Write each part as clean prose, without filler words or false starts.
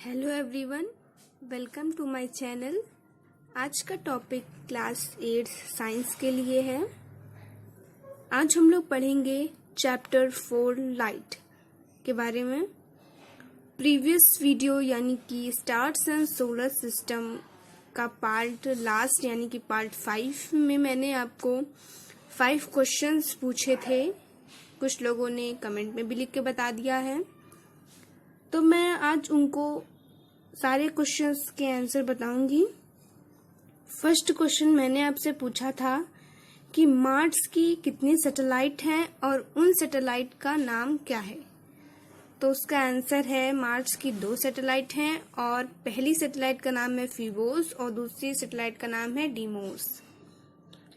Hello everyone, welcome to my channel. आज का topic class 8 science के लिए है। आज हम लोग पढ़ेंगे चैप्टर 4 लाइट के बारे में। प्रीवियस वीडियो यानी कि स्टार्स एंड सोलर सिस्टम का पार्ट लास्ट यानी कि पार्ट 5 में मैंने आपको 5 क्वेश्चंस पूछे थे। कुछ लोगों ने कमेंट में भी लिख के बता दिया है, तो मैं आज उनको सारे क्वेश्चंस के आंसर बताऊंगी। फर्स्ट क्वेश्चन मैंने आपसे पूछा था कि मार्स की कितनी सैटेलाइट हैं और उन सैटेलाइट का नाम क्या है। तो उसका आंसर है मार्स की 2 सैटेलाइट हैं और पहली सैटेलाइट का नाम है फीबोस और दूसरी सैटेलाइट का नाम है डीमोस।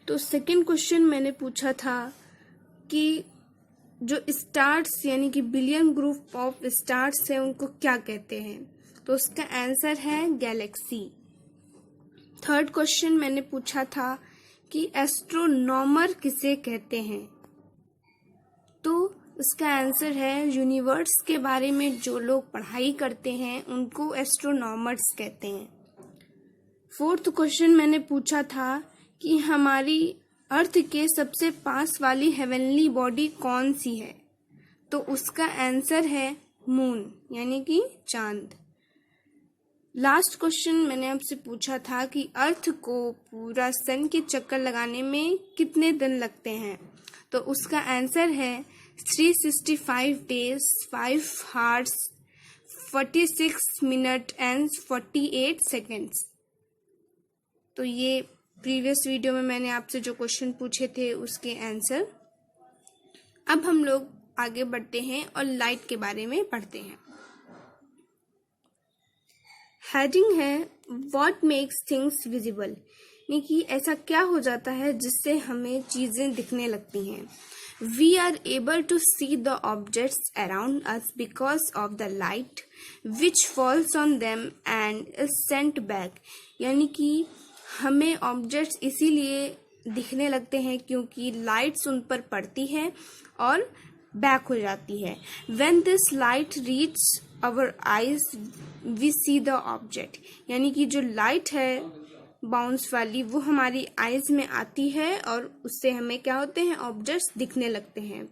तो सेकंड क्वेश्चन मैंने पूछा था कि जो स्टार्स यानी कि बिलियन ग्रुप ऑफ स्टार्स है उनको क्या कहते हैं। तो उसका आंसर है गैलेक्सी। थर्ड क्वेश्चन मैंने पूछा था कि एस्ट्रोनॉमर किसे कहते हैं। तो उसका आंसर है यूनिवर्स के बारे में जो लोग पढ़ाई करते हैं उनको एस्ट्रोनॉमर्स कहते हैं। फोर्थ क्वेश्चन मैंने पूछा था कि हमारी अर्थ के सबसे पास वाली हेवनली बॉडी कौन सी है। तो उसका आंसर है मून यानी कि चांद। लास्ट क्वेश्चन मैंने आपसे पूछा था कि अर्थ को पूरा सन के चक्कर लगाने में कितने दिन लगते हैं। तो उसका आंसर है 365 days 5 hours 46 minute and 48 seconds. तो ये प्रीवियस वीडियो में मैंने आपसे जो क्वेश्चन पूछे थे उसके आंसर। अब हम लोग आगे बढ़ते हैं और लाइट के बारे में पढ़ते हैं। हेडिंग है व्हाट मेक्स थिंग्स विजिबल, यानी कि ऐसा क्या हो जाता है जिससे हमें चीजें दिखने लगती हैं। We are able to see the objects around us because of the light which falls on them and is sent back, यानी कि हमें ऑब्जेक्ट्स इसीलिए दिखने लगते हैं क्योंकि लाइट्स उन पर पड़ती है और बैक हो जाती है। When this light reaches our eyes, we see the object, यानी कि जो लाइट है बाउंस वाली वो हमारी आईज में आती है और उससे हमें क्या होते हैं, ऑब्जेक्ट्स दिखने लगते हैं।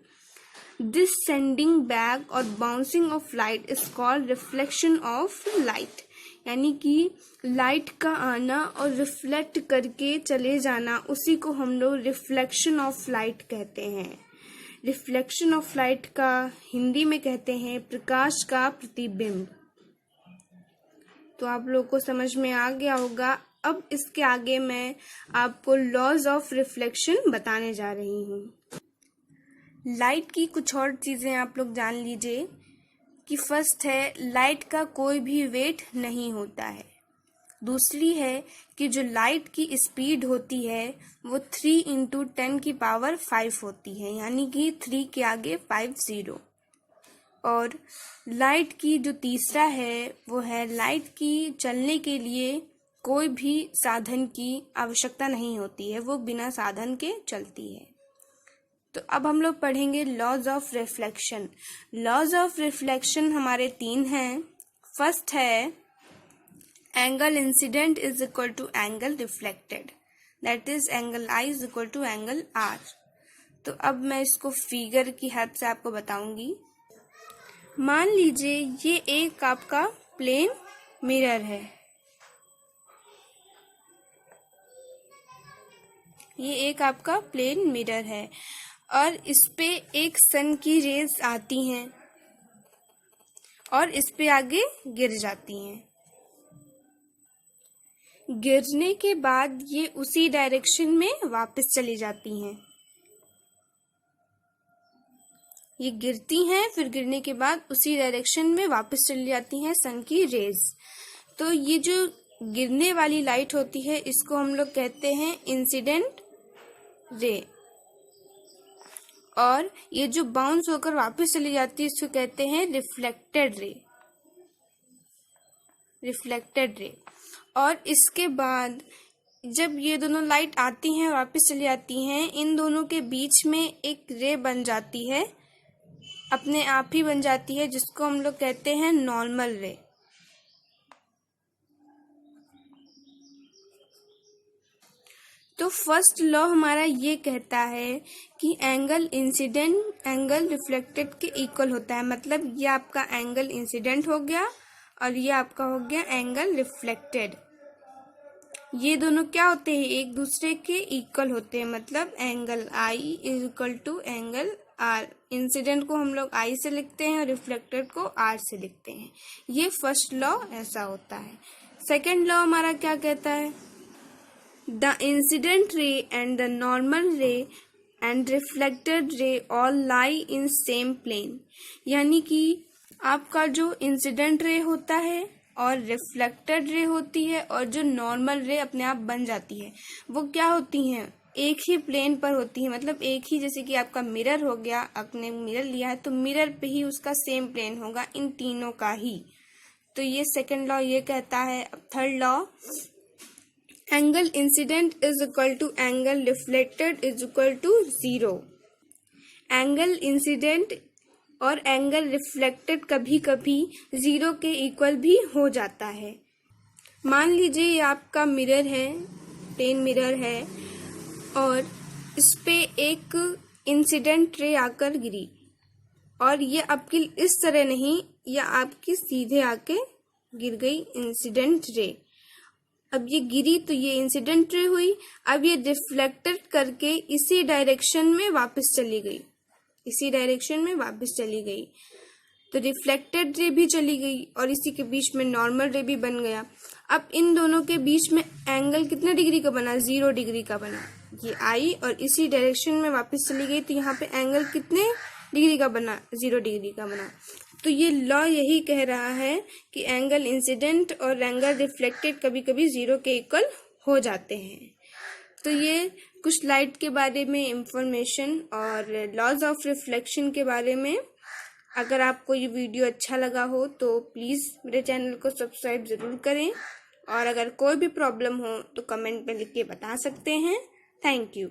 This sending back और bouncing of light is called reflection of light, यानी कि लाइट का आना और रिफ्लेक्ट करके चले जाना उसी को हम लोग रिफ्लेक्शन ऑफ लाइट कहते हैं। रिफ्लेक्शन ऑफ लाइट का हिंदी में कहते हैं प्रकाश का प्रतिबिंब। तो आप लोगों को समझ में आ गया होगा। अब इसके आगे मैं आपको लॉज ऑफ रिफ्लेक्शन बताने जा रही हूँ। लाइट की कुछ और चीजें आप लोग जान लीजिए कि फर्स्ट है लाइट का कोई भी वेट नहीं होता है। दूसरी है कि जो लाइट की स्पीड होती है वो 3 × 10⁵ होती है, यानी कि 3 के आगे 5 0। और लाइट की जो तीसरा है वो है लाइट की चलने के लिए कोई भी साधन की आवश्यकता नहीं होती है, वो बिना साधन के चलती है। तो अब हम लोग पढ़ेंगे laws of reflection. Laws of reflection हमारे 3 हैं। फर्स्ट है angle incident is equal to angle reflected, that is angle i is equal to angle r. तो अब मैं इसको फिगर की हेल्प से आपको बताऊंगी। मान लीजिए ये एक आपका प्लेन मिरर है, ये एक आपका प्लेन मिरर है और इस पे एक सन की रेज आती हैं और इस पे आगे गिर जाती हैं। गिरने के बाद ये उसी डायरेक्शन में वापस चली जाती हैं। ये गिरती हैं फिर गिरने के बाद उसी डायरेक्शन में वापस चली जाती हैं सन की रेज। तो ये जो गिरने वाली लाइट होती है इसको हम लोग कहते हैं इंसिडेंट रे, और ये जो बाउंस होकर वापस चली जाती है इसको कहते हैं रिफ्लेक्टेड रे। Reflected ray. और इसके बाद जब ये दोनों लाइट आती हैं वापस चली जाती हैं, इन दोनों के बीच में एक रे बन जाती है, अपने आप ही बन जाती है, जिसको हम लोग कहते हैं नॉर्मल रे। तो फर्स्ट लॉ हमारा ये कहता है कि एंगल इंसिडेंट एंगल रिफ्लेक्टेड के इक्वल होता है। मतलब ये आपका एंगल इंसिडेंट हो गया और ये आपका हो गया एंगल रिफ्लेक्टेड। ये दोनों क्या होते हैं, एक दूसरे के इक्वल होते हैं। मतलब angle i is equal to angle r. Incident को हम लोग आई से लिखते हैं और रिफ्लेक्टेड को आर से लिखते हैं। ये फर्स्ट लॉ ऐसा होता है। सेकेंड लॉ हमारा क्या कहता है, the incident ray and the normal ray and reflected ray all lie in same plane. यानी कि आपका जो इंसिडेंट रे होता है और रिफ्लेक्टेड रे होती है और जो नॉर्मल रे अपने आप बन जाती है, वो क्या होती हैं, एक ही प्लेन पर होती है। मतलब एक ही, जैसे कि आपका मिरर हो गया, आपने मिरर लिया है तो मिरर पे ही उसका सेम प्लेन होगा इन तीनों का ही। तो ये सेकंड लॉ ये कहता है। अब third law, angle incident is equal to angle reflected is equal to 0। Angle incident और एंगल रिफ्लेक्टेड कभी कभी 0 के इक्वल भी हो जाता है। मान लीजिए ये आपका मिरर है, प्लेन मिरर है और इस पे एक इंसिडेंट रे आकर गिरी और ये आपकी इस तरह नहीं, या आपकी सीधे आके गिर गई इंसिडेंट रे। अब ये गिरी तो ये इंसिडेंट रे हुई। अब ये रिफ्लेक्टेड करके इसी डायरेक्शन में वापस चली गई, इसी डायरेक्शन में वापस चली गई। तो रिफ्लेक्टेड रे भी चली गई और इसी के बीच में नॉर्मल रे भी बन गया। अब इन दोनों के बीच में एंगल कितने डिग्री का बना, 0 डिग्री का बना। ये आई और इसी डायरेक्शन में वापस चली गई तो यहाँ पे एंगल कितने डिग्री का बना, 0 डिग्री का बना। तो ये लॉ यही कह रहा है कि एंगल इंसिडेंट और एंगल रिफ्लेक्टेड कभी कभी 0 के इक्वल हो जाते हैं। तो ये कुछ लाइट के बारे में इंफॉर्मेशन और लॉज ऑफ रिफ्लेक्शन के बारे में। अगर आपको ये वीडियो अच्छा लगा हो तो प्लीज़ मेरे चैनल को सब्सक्राइब ज़रूर करें, और अगर कोई भी प्रॉब्लम हो तो कमेंट में लिख के बता सकते हैं। Thank you.